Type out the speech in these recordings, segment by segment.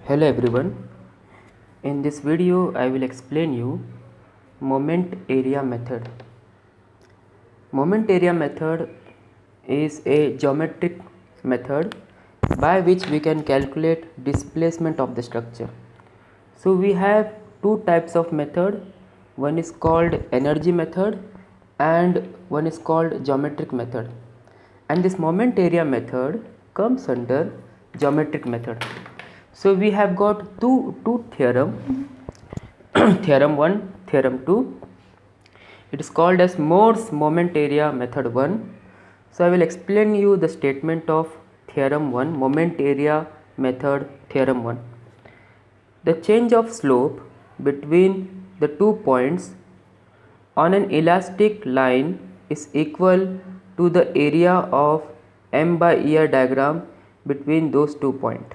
Hello everyone. In this video I will explain you moment area method. Moment area method is a geometric method by which we can calculate displacement of the structure. So we have two types of method. One is called energy method and one is called geometric method. And this moment area method comes under geometric method. So we have got two theorem, theorem 1, theorem 2. It is called as Moore's moment area method 1. So I will explain you the statement of theorem 1, moment area method theorem 1. The change of slope between the 2 points on an elastic line is equal to the area of M by ER diagram between those 2 points.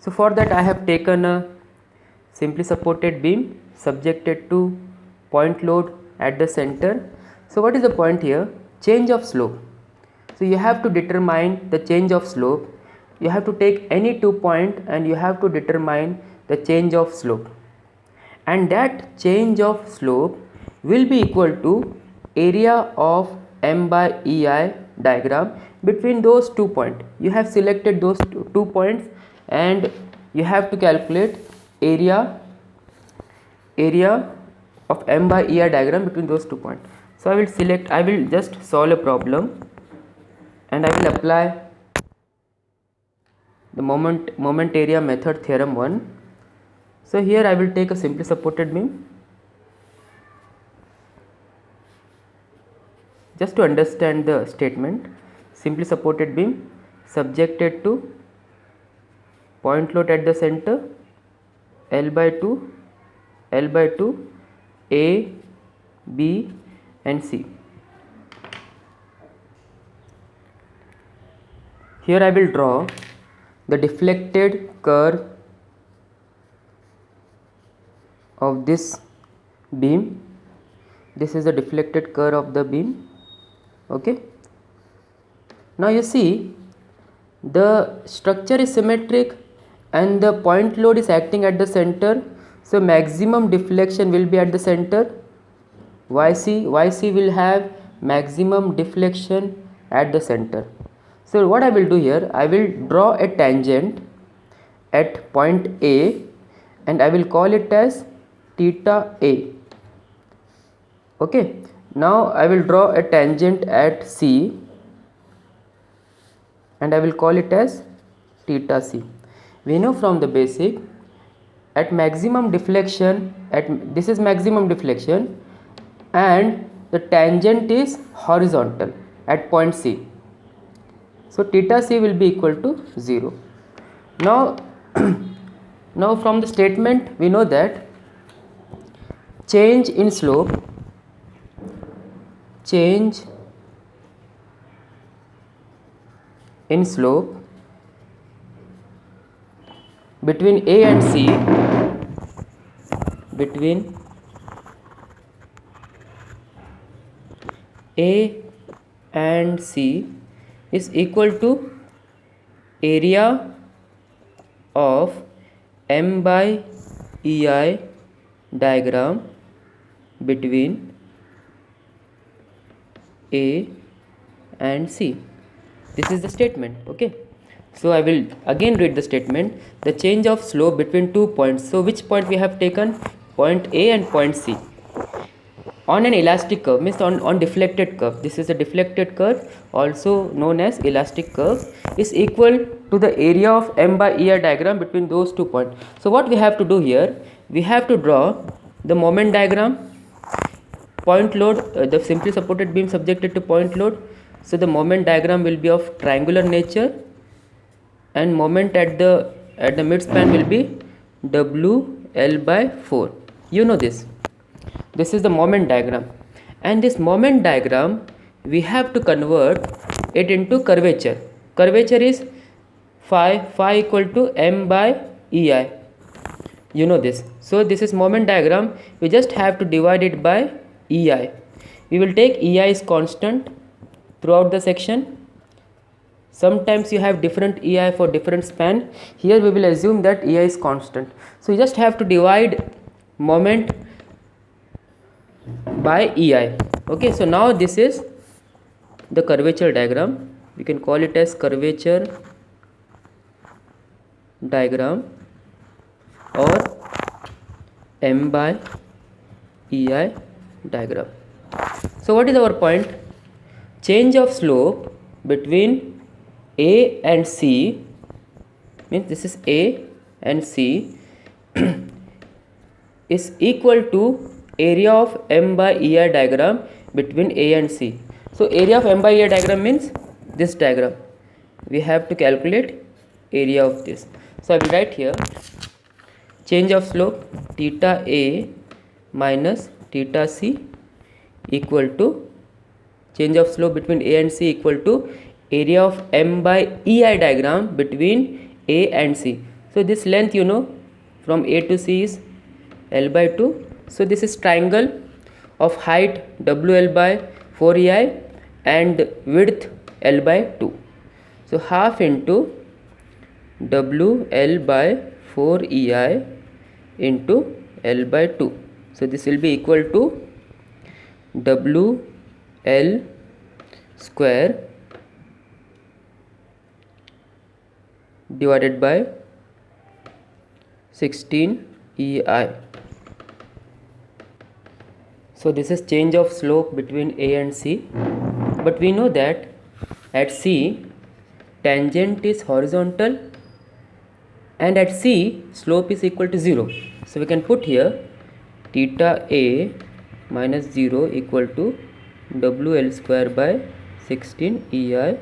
So for that I have taken a simply supported beam subjected to point load at the center. So what is the point here? Change of slope. So you have to determine the change of slope. You have to take any 2 points and you have to determine the change of slope. And that change of slope will be equal to area of M by EI diagram between those 2 points. You have selected those 2 points and you have to calculate area of M by EI diagram between those 2 points. So I will just solve a problem and I will apply the moment area method theorem 1. So here I will take a simply supported beam. Just to understand the statement, simply supported beam subjected to point load at the center, L by 2, A, B and C. Here I will draw the deflected curve of this beam. This is the deflected curve of the beam. Okay. Now you see the structure is symmetric and the point load is acting at the center. So maximum deflection will be at the center. YC will have maximum deflection at the center. So what I will do here, I will draw a tangent at point A and I will call it as theta A. Okay. Now I will draw a tangent at C and I will call it as theta C. We know from the basic at maximum deflection, this is maximum deflection and the tangent is horizontal at point C. So theta C will be equal to 0. Now, now from the statement we know that change in slope between A and C, between A and C is equal to area of M by EI diagram between A and C. This is the statement. Okay. So I will again read the statement. The change of slope between 2 points. So which point we have taken? Point A and point C. On an elastic curve, means on deflected curve. This is a deflected curve, also known as elastic curve, is equal to the area of M by EI diagram between those 2 points. So what we have to do here, we have to draw the moment diagram. Point load, the simply supported beam subjected to point load. So the moment diagram will be of triangular nature and moment at the midspan will be WL by 4. You know this. This is the moment diagram, and this moment diagram we have to convert it into curvature. Curvature is phi equal to M by EI. You know this. So this is moment diagram. We just have to divide it by EI. We will take EI is constant throughout the section. sometimes you have different EI for different span. Here we will assume that EI is constant. So you just have to divide moment by EI. Okay, so now this is the curvature diagram. We can call it as curvature diagram or M by EI diagram. So what is our point? Change of slope between A and C, means this is A and C, is equal to area of M by EI diagram between A and C. So area of M by EI diagram means this diagram. We have to calculate area of this. So I will write here change of slope theta A minus theta C equal to change of slope between A and C equal to area of M by EI diagram between A and C. So this length, you know, from A to C is L by 2. So this is triangle of height WL by 4 EI and width L by 2. So half into WL by 4 EI into L by 2. So this will be equal to WL square divided by 16 EI. So this is change of slope between A and C. But we know that at C tangent is horizontal and at C slope is equal to 0. So we can put here theta A minus 0 equal to WL square by 16 EI,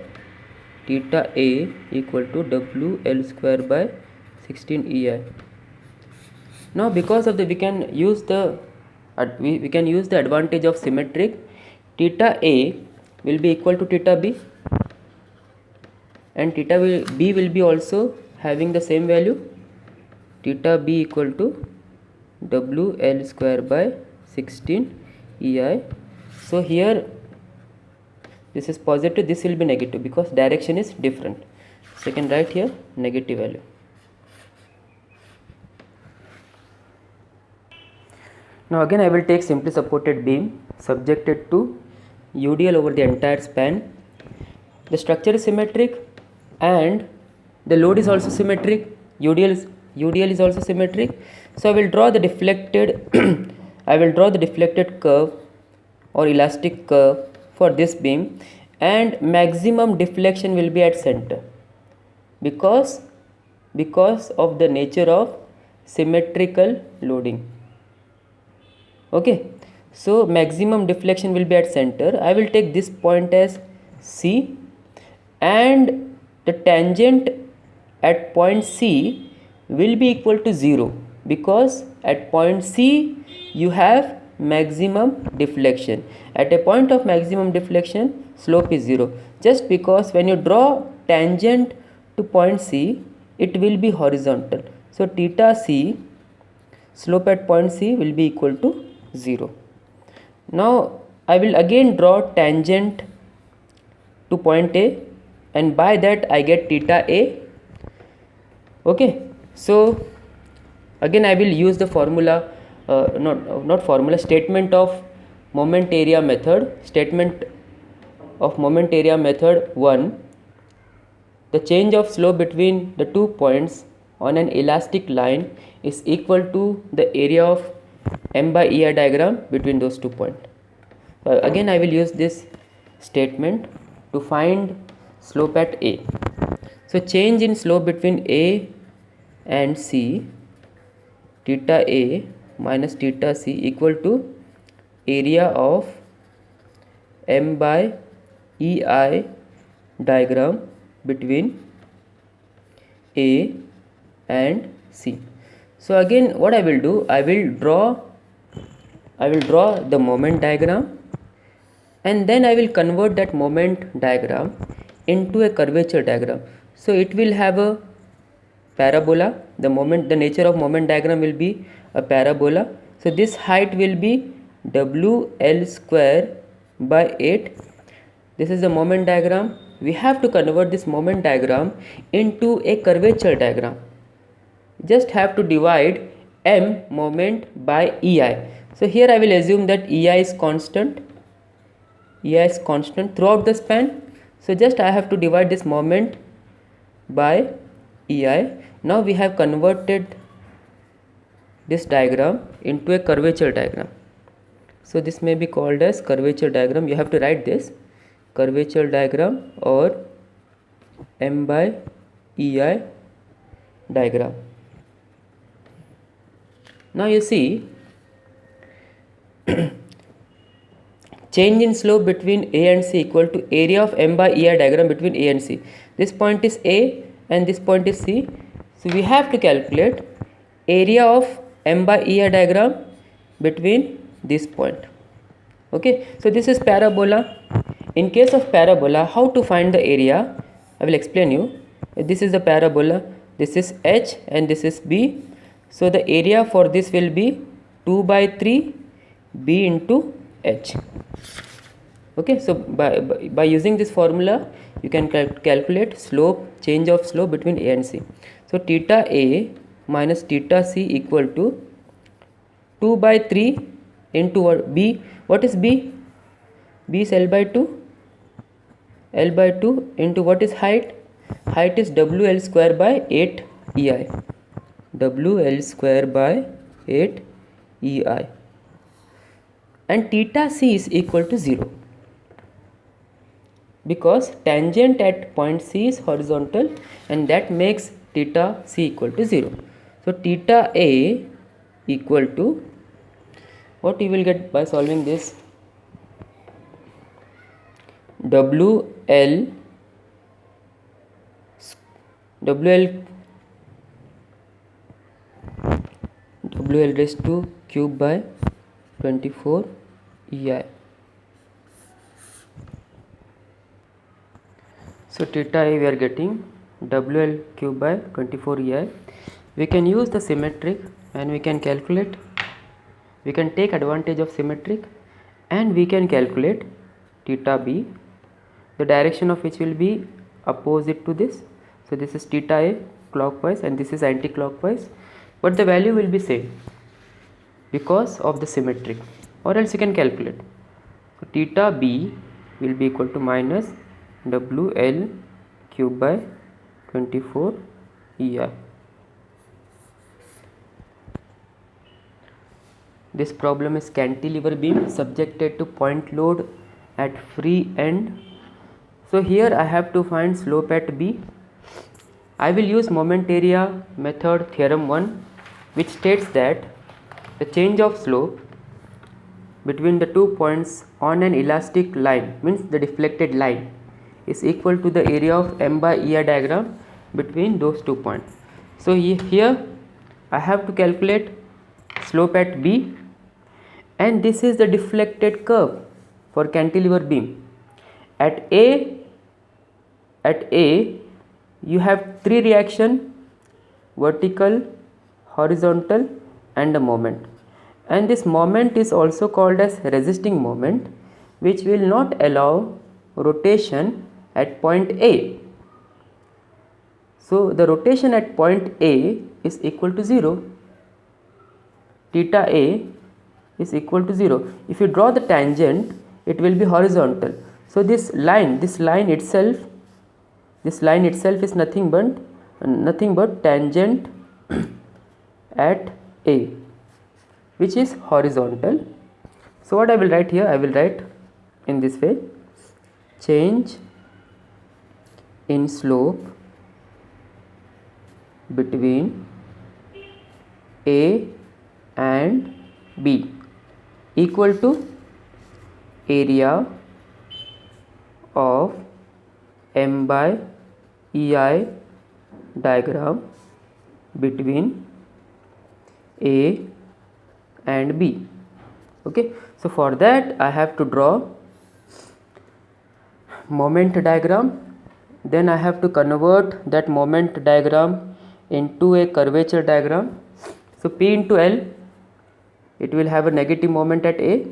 theta A equal to WL square by 16 EI. Now because of the we can use the advantage of symmetric. Theta A will be equal to theta B and theta B will be also having the same value, theta B equal to WL square by 16 EI. So here this is positive, this will be negative because direction is different. So you can write here negative value. Now again I will take simply supported beam subjected to UDL over the entire span. The structure is symmetric and the load is also symmetric. UDL is also symmetric. So I will draw the deflected curve or elastic curve for this beam, and maximum deflection will be at center because of the nature of symmetrical loading. Okay, so maximum deflection will be at center. I will take this point as C, and the tangent at point C will be equal to 0 because at point C you have maximum deflection. At a point of maximum deflection slope is 0, just because when you draw tangent to point C it will be horizontal. So theta C, slope at point C, will be equal to 0. Now I will again draw tangent to point A, and by that I get theta A. Okay, so again I will use the formula, statement of moment area method. Statement of moment area method 1. The change of slope between the 2 points on an elastic line is equal to the area of M by EI diagram between those 2 points. Again I will use this statement to find slope at A. So change in slope between A and C, theta A minus theta C equal to area of M by EI diagram between A and C. So again what I will do, I will draw the moment diagram, and then I will convert that moment diagram into a curvature diagram. So it will have a parabola. The nature of moment diagram will be a parabola. So this height will be WL square by 8. This is the moment diagram. we have to convert this moment diagram into a curvature diagram. Just have to divide m moment by ei. So here I will assume that ei is constant. Ei is constant throughout the span. So just I have to divide this moment by ei. Now we have converted this diagram into a curvature diagram. So this may be called as curvature diagram. You have to write this curvature diagram or m by ei diagram. Now you see change in slope between A and C equal to area of m by ei diagram between A and C. This point is A and this point is C. So we have to calculate area of m by ei diagram between this point. Okay, so this is parabola. In case of parabola, how to find the area? I will explain you. This is the parabola. This is H and this is B. So the area for this will be 2 by 3 B into H. Okay, so by using this formula, you can calculate slope, change of slope between A and C. So theta A minus theta C equal to 2 by 3 into what? B. What is B? B is L by 2. L by 2 into what is height? Height is WL square by 8 EI. WL square by 8 EI. And theta C is equal to 0. Because tangent at point C is horizontal and that makes theta C equal to 0. So theta A equal to, what you will get by solving this? WL raised to cube by 24 EI. So theta A we are getting WL cube by 24 EI. We can use the symmetric and we can calculate. We can take advantage of symmetric and we can calculate theta B, the direction of which will be opposite to this. So this is theta A clockwise and this is anti-clockwise, but the value will be same because of the symmetric, or else you can calculate. So theta B will be equal to minus WL cube by 24 EI. This problem is cantilever beam subjected to point load at free end. So here I have to find slope at B. I will use moment area method theorem 1, which states that the change of slope between the 2 points on an elastic line, means the deflected line, is equal to the area of m by ei diagram between those 2 points. So here I have to calculate slope at B, and this is the deflected curve for cantilever beam. At A you have 3 reaction: vertical, horizontal and a moment, and this moment is also called as resisting moment, which will not allow rotation at point A. So the rotation at point A is equal to 0. Theta A is equal to 0. If you draw the tangent, it will be horizontal. So this line itself is nothing but tangent at A, which is horizontal. So what I will write here, I will write in this way: change in slope between A and B equal to area of m by ei diagram between A and B. Okay, so for that I have to draw moment diagram. Then I have to convert that moment diagram into a curvature diagram. So P into L, it will have a negative moment at A,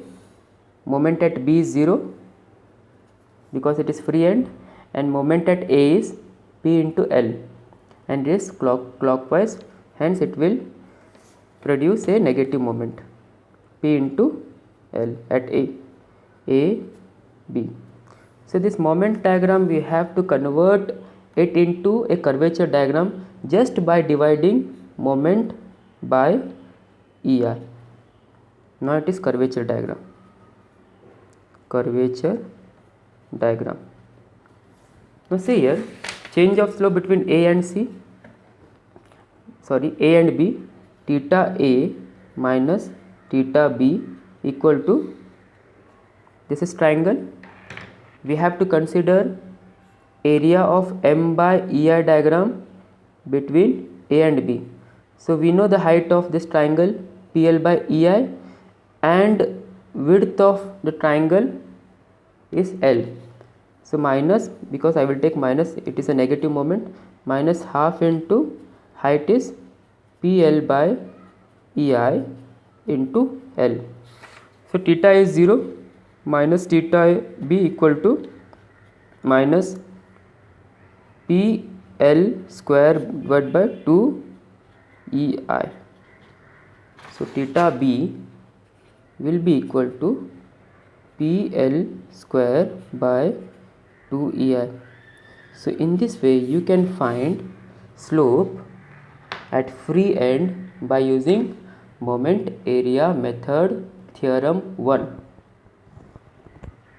moment at B is 0 because it is free end, and moment at A is P into L, and this clockwise, hence it will produce a negative moment P into L at A, B. So this moment diagram we have to convert it into a curvature diagram just by dividing moment by EI. Now it is curvature diagram. Now see here, change of slope between A and B, theta A minus theta B equal to, this is triangle. We have to consider area of M by EI diagram between A and B. So we know the height of this triangle PL by EI, and width of the triangle is L. So minus, because I will take minus, it is a negative moment, minus half into height is PL by EI into L. So theta is 0 minus theta B equal to minus PL square divided by 2 EI. So theta B will be equal to PL square by 2 EI. So in this way you can find slope at free end by using moment area method theorem 1.